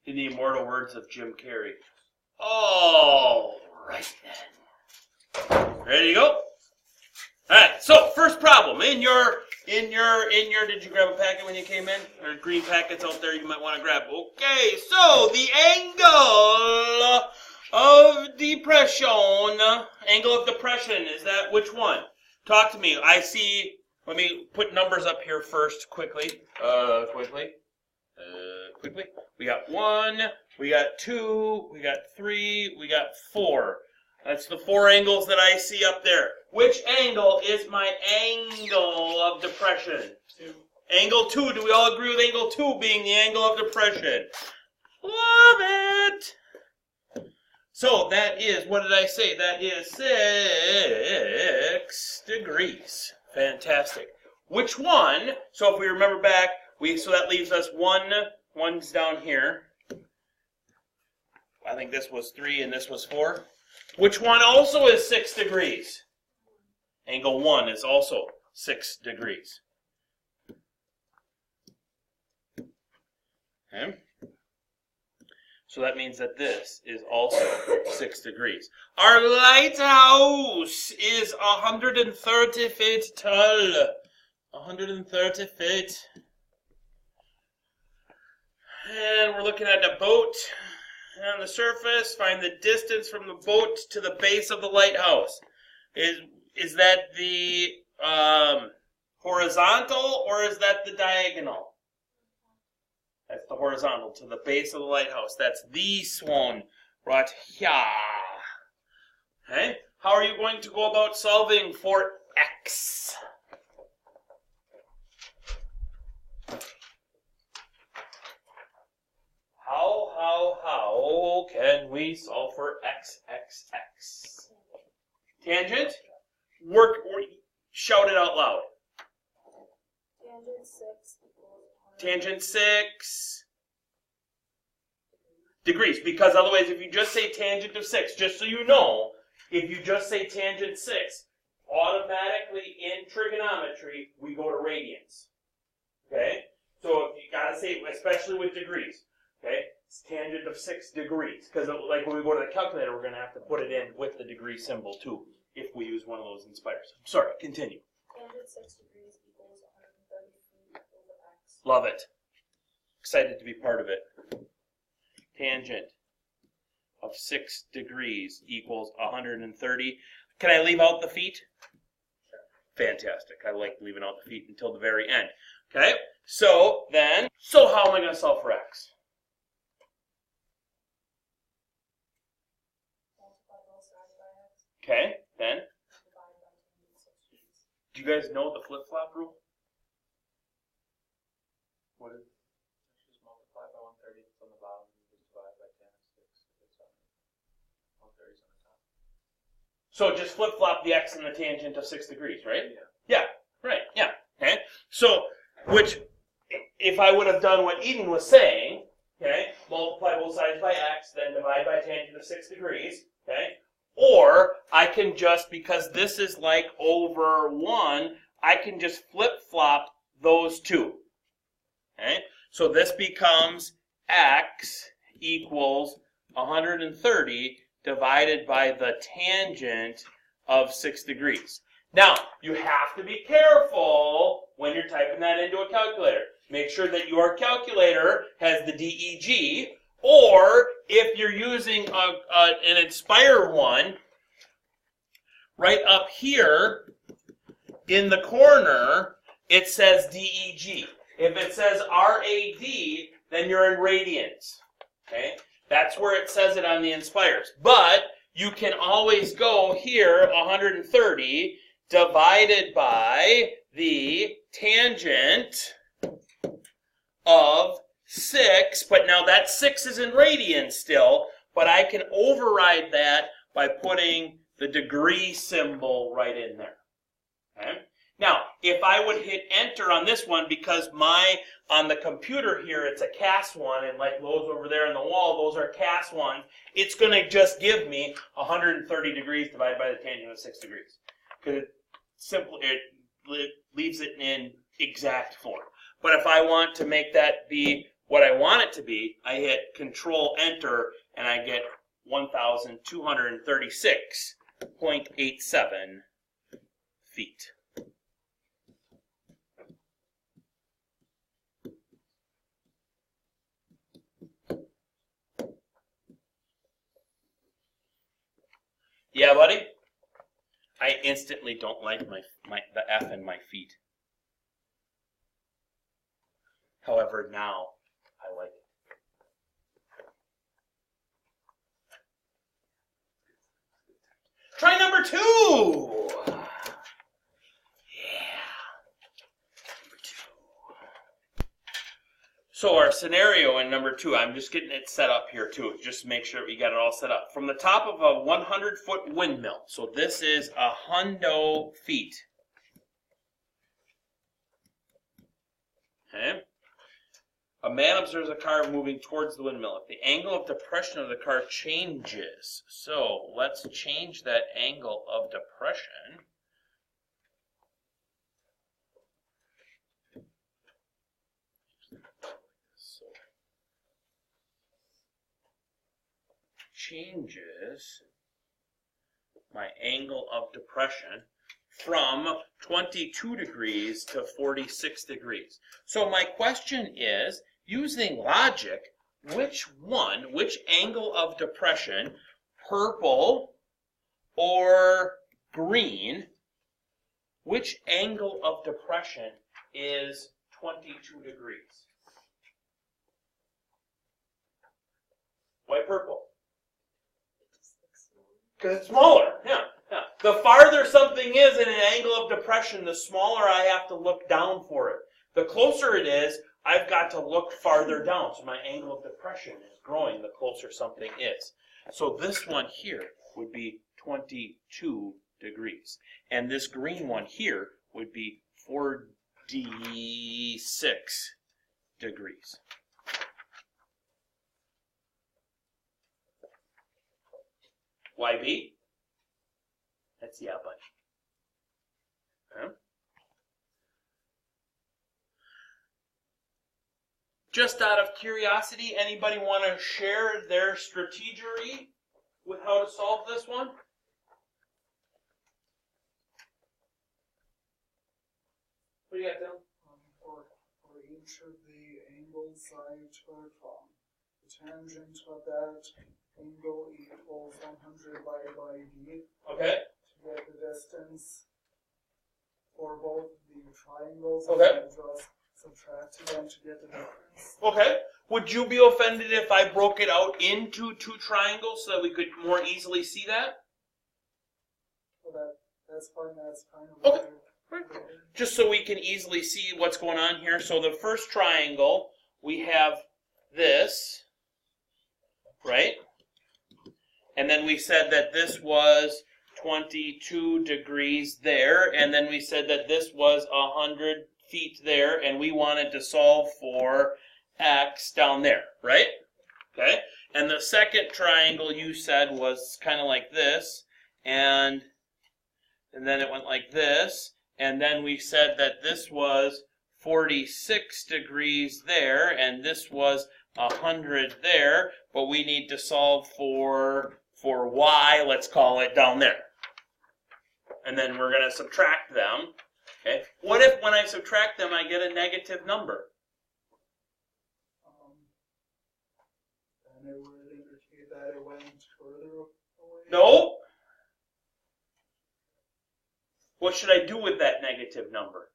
In the immortal words of Jim Carrey. All right then. Ready to go? All right. So first problem in your. Did you grab a packet when you came in? Or green packets out there you might want to grab. Okay. So the angle of depression. Angle of depression is that which one? Talk to me. I see. Let me put numbers up here first quickly. Quickly. We got 1, we got 2, we got 3, we got 4. That's the 4 angles that I see up there. Which angle is my angle of depression? 2. Angle 2. Do we all agree with angle 2 being the angle of depression? Love it! So that is, what did I say? That is 6 degrees. Fantastic. Which one? So if we remember back, so that leaves us 1's down here. I think this was 3 and this was 4. Which one also is 6 degrees? Angle 1 is also 6 degrees. Okay. So that means that this is also 6 degrees. Our lighthouse is 130 feet tall. 130 feet. And we're looking at a boat on the surface. Find the distance from the boat to the base of the lighthouse. Is that the horizontal or is that the diagonal? That's the horizontal to the base of the lighthouse. That's this one right here. Okay? How are you going to go about solving for x? How can we solve for x? Tangent? Shout it out loud. Tangent 6 degrees. Because otherwise, if you just say tangent of 6, just so you know, if you just say tangent 6, automatically in trigonometry, we go to radians. Okay? So you got to say, especially with degrees, okay? It's tangent of 6 degrees. Because like when we go to the calculator, we're going to have to put it in with the degree symbol too, if we use one of those inspires. Sorry, continue. Tangent 6 degrees equals 130 feet over x. Love it. Excited to be part of it. Tangent of 6 degrees equals 130. Can I leave out the feet? Sure. Fantastic. I like leaving out the feet until the very end. Okay? So how am I going to solve for x? Okay, then? Do you guys know the flip-flop rule? What is it? Just multiply by 130 on the bottom and divide by 10 and 6. It's 130 is on the top. So just flip-flop the x and the tangent of 6 degrees, right? Yeah. Yeah, right, yeah. Okay? So, if I would have done what Eden was saying, okay, multiply both sides by x, then divide by tangent of 6 degrees, okay? Or I can just, because this is like over 1, I can just flip-flop those two. Okay? So this becomes x equals 130 divided by the tangent of 6 degrees. Now, you have to be careful when you're typing that into a calculator. Make sure that your calculator has the DEG, or if you're using an Inspire one, right up here in the corner, it says DEG. If it says RAD, then you're in radians. Okay? That's where it says it on the Inspires. But you can always go here, 130 divided by the tangent of 6, but now that 6 is in radians still, but I can override that by putting the degree symbol right in there. Okay? Now, if I would hit enter on this one, because on the computer here, it's a CAS one, and like those over there on the wall, those are CAS ones, it's going to just give me 130 degrees divided by the tangent of 6 degrees. Because it leaves it in exact form. But if I want to make that be what I want it to be, I hit Control Enter, and I get 1,236.87 feet. Yeah, buddy? I instantly don't like the F in my feet. However, now I like it. Try number 2. Yeah. Number 2. So our scenario in number 2, I'm just getting it set up here too. Just make sure we got it all set up. From the top of a 100-foot windmill. So this is 100 feet. Okay. A man observes a car moving towards the windmill. If the angle of depression of the car changes, so let's change that angle of depression. So changes my angle of depression from 22 degrees to 46 degrees. So my question is, using logic, which angle of depression, purple or green, which angle of depression is 22 degrees? Why purple? Because it's smaller, yeah. The farther something is in an angle of depression, the smaller I have to look down for it. The closer it is, I've got to look farther down. So my angle of depression is growing the closer something is. So this one here would be 22 degrees. And this green one here would be 46 degrees. Why B? That's yeah, buddy. Okay. Just out of curiosity, anybody want to share their strategy with how to solve this one? What do you got, Dylan? For each of the angles I took, the tangent of that angle equals 100 by d. Okay. To get the distance for both the triangles, Okay. and just subtract them to get the difference. Okay. Would you be offended if I broke it out into 2 triangles so that we could more easily see that? Well, that's fine. That's kind of Okay. Just so we can easily see what's going on here. So the first triangle, we have this, right? And then we said that this was 22 degrees there, and then we said that this was 100 feet there, and we wanted to solve for x down there, right? Okay. And the second triangle you said was kind of like this, and then it went like this, and then we said that this was 46 degrees there, and this was 100 there, but we need to solve for y, let's call it down there. And then we're going to subtract them. Okay. What if when I subtract them I get a negative number? Then it would indicate that it went further away. No. What should I do with that negative number?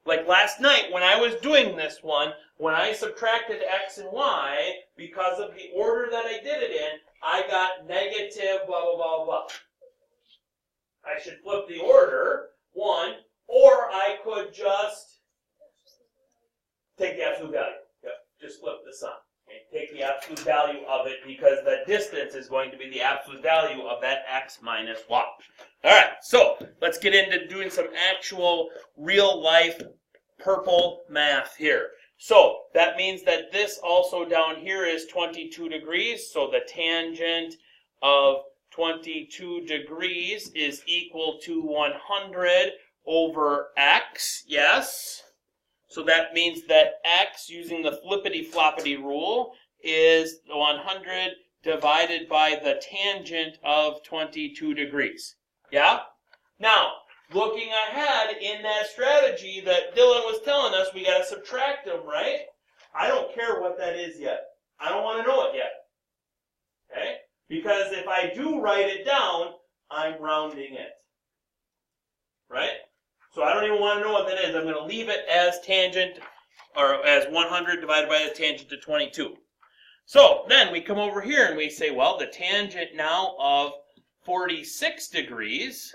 Like last night when I was doing this one, when I subtracted x and y, because of the order that I did it in, I got negative blah, blah, blah, blah. I should flip the order, 1, or I could just take the absolute value. Yep, just flip the sign. Okay? Take the absolute value of it because the distance is going to be the absolute value of that x minus y. All right, so let's get into doing some actual real-life purple math here. So that means that this also down here is 22 degrees. So the tangent of 22 degrees is equal to 100 over x, yes. So that means that x, using the flippity-floppity rule, is 100 divided by the tangent of 22 degrees. Yeah? Now, looking ahead in that strategy that Dylan was telling us, we got to subtract them, right? I don't care what that is yet. I don't want to know it yet. Okay? Because if I do write it down, I'm rounding it. Right? So I don't even want to know what that is. I'm going to leave it as tangent, or as 100 divided by the tangent to 22. So then we come over here and we say, well, the tangent now of 46 degrees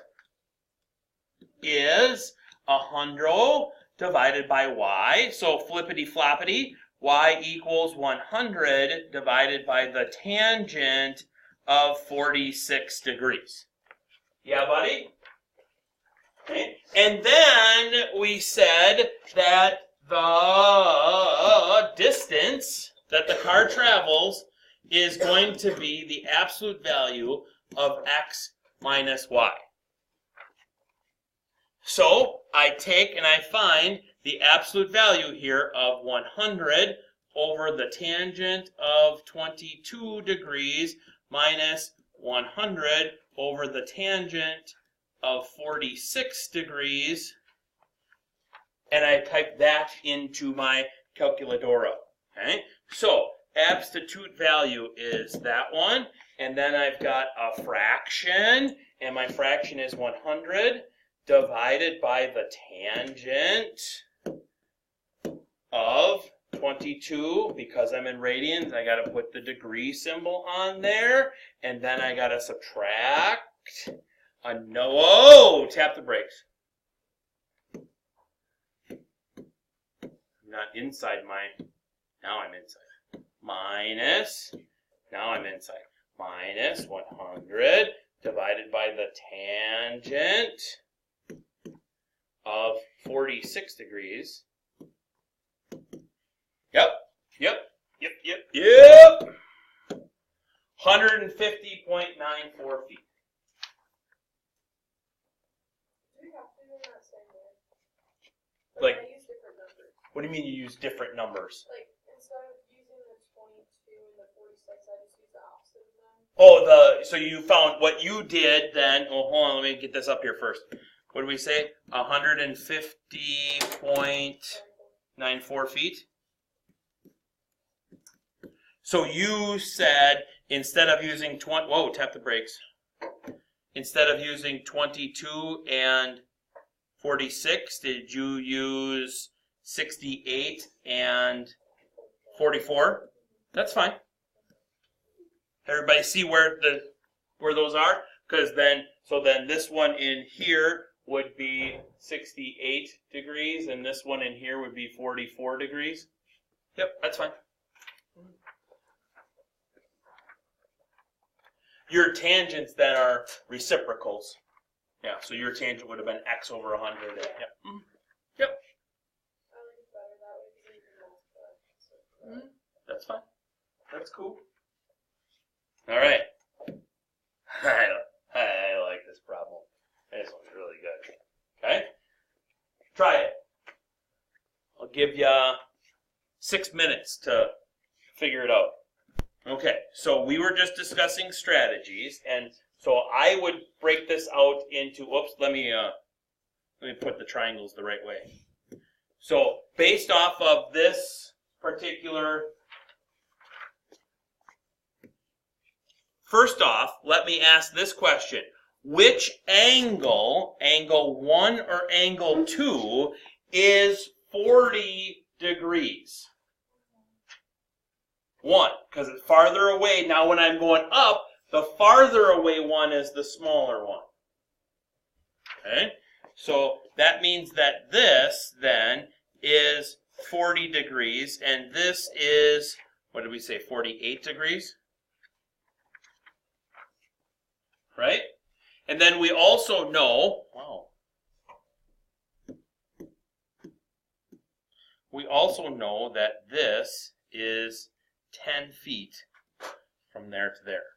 is 100 divided by y. So flippity-floppity, y equals 100 divided by the tangent of 46 degrees. Yeah, buddy? Okay. And then we said that the distance that the car travels is going to be the absolute value of x minus y. So I take and I find the absolute value here of 100 over the tangent of 22 degrees minus 100 over the tangent of 46 degrees, and I type that into my calculadora. Okay? So absolute value is that one, and then I've got a fraction, and my fraction is 100 divided by the tangent of 22. Because I'm in radians, I got to put the degree symbol on there, and then I got to subtract. Whoa! Tap the brakes. I'm not inside my. Now I'm inside. Minus. Now I'm inside. Minus 100 divided by the tangent of 46 degrees. Yep. 150.94 feet. Like, I use different numbers. what do you mean you use different numbers? Like, instead of using the 22 and the 46, I just use the opposite of them. So you found what you did then. Oh, hold on, let me get this up here first. What did we say? 150.94 feet. So you said instead of using tap the brakes. Instead of using 22 and 46, did you use 68 and 44? That's fine. Everybody see where those are? Because then this one in here would be 68 degrees, and this one in here would be 44 degrees. Yep, that's fine. Your tangents then are reciprocals. Yeah, so your tangent would have been x over 100. Yep. Yep. I like it better that way because you can multiply. That's fine. That's cool. All right. I like this problem. This one's really good. Okay? Try it. I'll give you 6 minutes to figure it out. Okay, so we were just discussing strategies, and so I would break this out into, let me put the triangles the right way. So based off of this particular, first off, let me ask this question. Which angle, angle 1 or angle 2, is 40 degrees? 1, because it's farther away. Now when I'm going up, the farther away one is the smaller one. Okay? So that means that this then is 40 degrees, and this is, what did we say, 48 degrees? Right? And then we also know, we also know that this is 10 feet from there to there.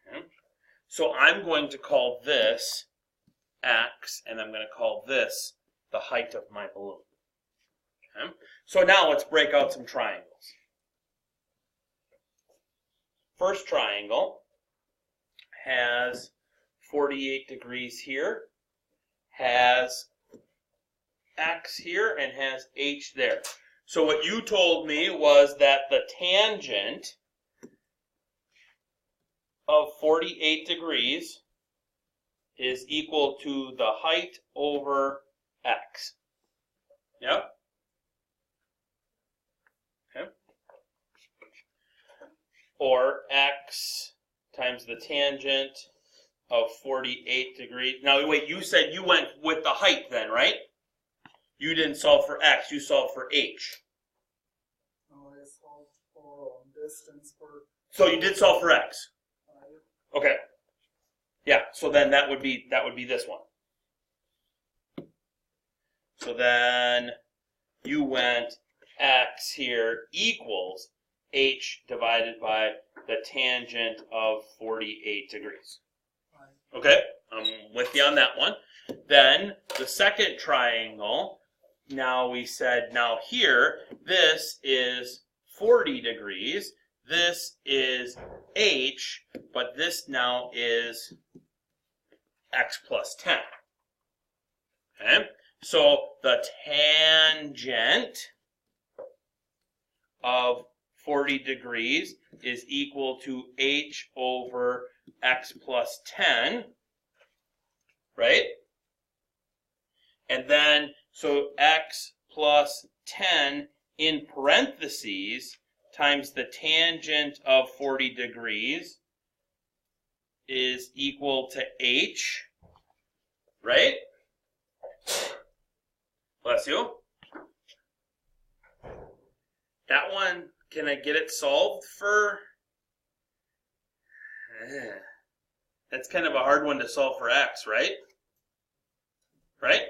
Okay. So I'm going to call this x, and I'm going to call this the height of my balloon. Okay? So now let's break out some triangles. First triangle has 48 degrees here, has x here, and has h there. So what you told me was that the tangent of 48 degrees is equal to the height over x. Yep. Okay. Or x times the tangent of 48 degrees. Now, wait, you said you went with the height then, right? You didn't solve for x, you solved for h. No, I solved for distance for. So you did solve for x. Okay. Yeah, so then that would be this one. So then you went x here equals h divided by the tangent of 48 degrees. Okay, I'm with you on that one. Then the second triangle, now we said, now here, this is 40 degrees. This is h, but this now is x plus 10. Okay, so the tangent of 40 degrees is equal to h over x plus 10, right? And then, so x plus 10 in parentheses times the tangent of 40 degrees is equal to h, right? Bless you. That one, can I get it solved for? That's kind of a hard one to solve for x, right? Right?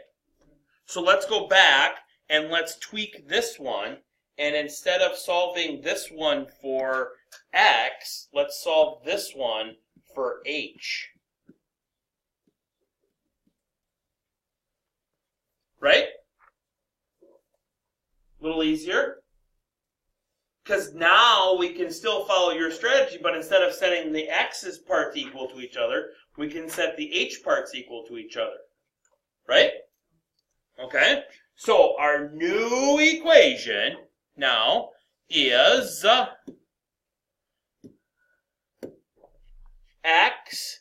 So let's go back and let's tweak this one. And instead of solving this one for x, let's solve this one for h. Right? A little easier. Because now we can still follow your strategy, but instead of setting the x's parts equal to each other, we can set the h parts equal to each other. Right? Okay? So our new equation now is x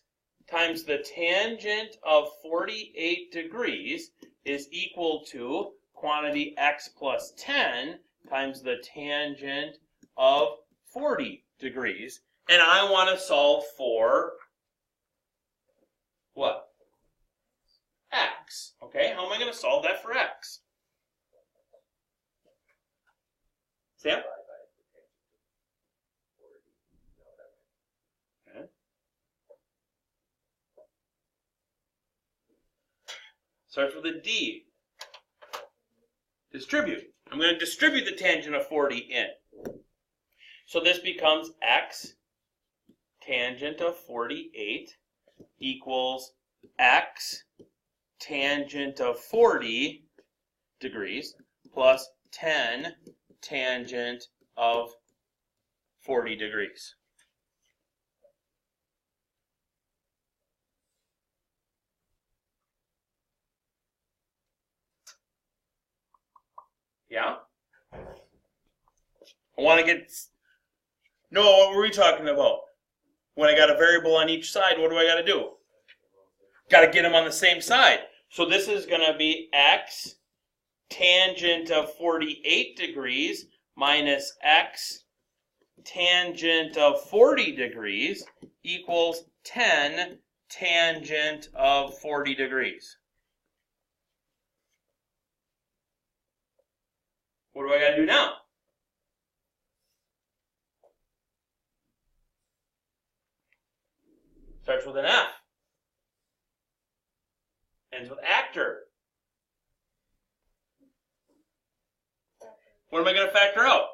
times the tangent of 48 degrees is equal to quantity x plus 10 times the tangent of 40 degrees. And I want to solve for what? X. Okay, how am I going to solve that for x? Sam? Okay. Starts with a D. Distribute. I'm going to distribute the tangent of 40 in. So this becomes x tangent of 48 equals x tangent of 40 degrees plus 10 tangent of 40 degrees. Yeah? I want to get... No, what were we talking about? When I got a variable on each side, what do I got to do? Got to get them on the same side. So this is going to be x tangent of 48 degrees minus x tangent of 40 degrees equals 10 tangent of 40 degrees. What do I got to do now? Starts with an F. Ends with actor. What am I going to factor out?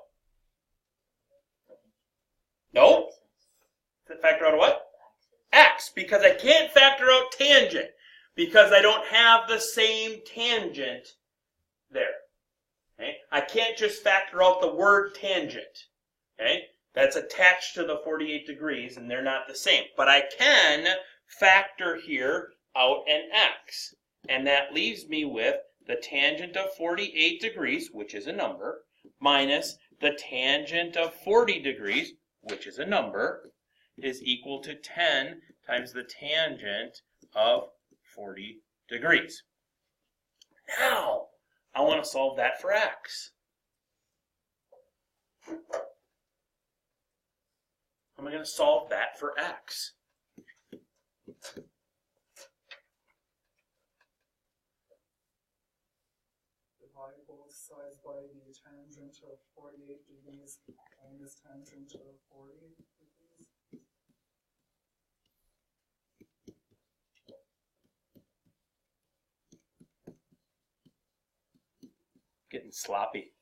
No. Factor out a what? X, because I can't factor out tangent. because I don't have the same tangent there. Okay? I can't just factor out the word tangent. Okay? That's attached to the 48 degrees, and they're not the same. But I can factor here out an x. And that leaves me with the tangent of 48 degrees, which is a number, minus the tangent of 40 degrees, which is a number, is equal to 10 times the tangent of 40 degrees. Now, I want to solve that for x. How am I going to solve that for x? Divide both sides by the tangent of 48 degrees minus tangent of 40 degrees. Getting sloppy.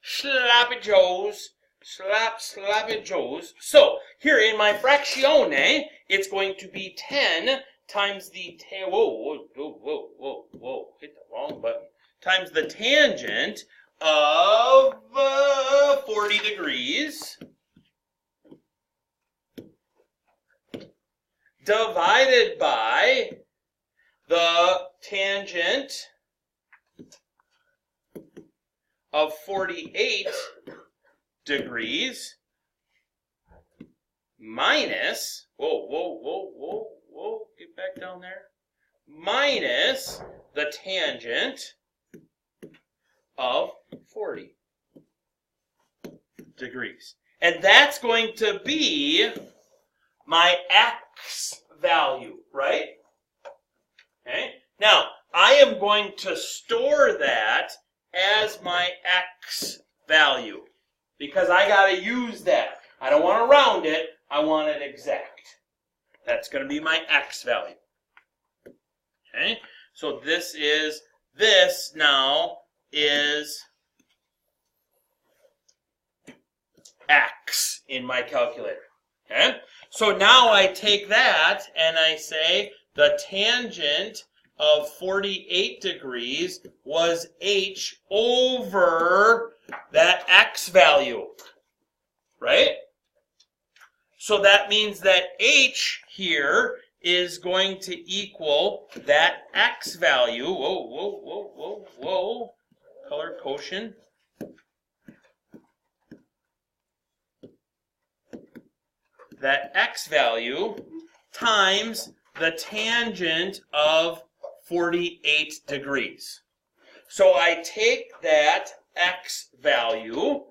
Sloppy Joes. Sloppy Joes. So, here in my frazione, it's going to be 10 times the, whoa, hit the wrong button. Times the tangent of 40 degrees divided by the tangent of 48 degrees minus, get back down there, minus the tangent of 40 degrees. And that's going to be my x value, right? Okay. Now, I am going to store that as my x value because I got to use that. I don't want to round it. I want it exact. That's going to be my x value. Okay? So this now is x in my calculator. Okay? So now I take that and I say the tangent of 48 degrees was h over that x value. Right? So that means that h here is going to equal that x value. Whoa. Color quotient. That x value times the tangent of 48 degrees. So I take that x value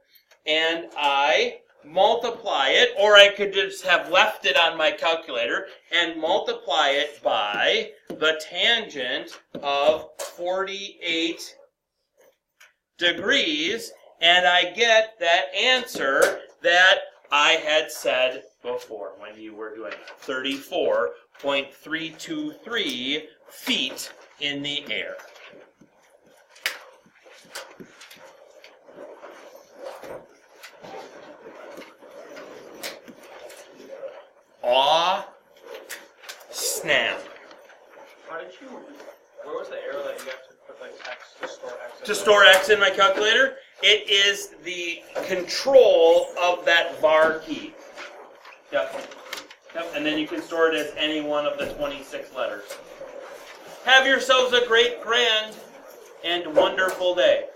and I multiply it, or I could just have left it on my calculator and multiply it by the tangent of 48 degrees, and I get that answer that I had said before when you were doing 34.323 feet in the air. Aw, snap. Where was the arrow that you got to put like x to store x? To store x in my calculator, it is the control of that var key. Yep, and then you can store it as any one of the 26 letters. Have yourselves a great, grand, and wonderful day.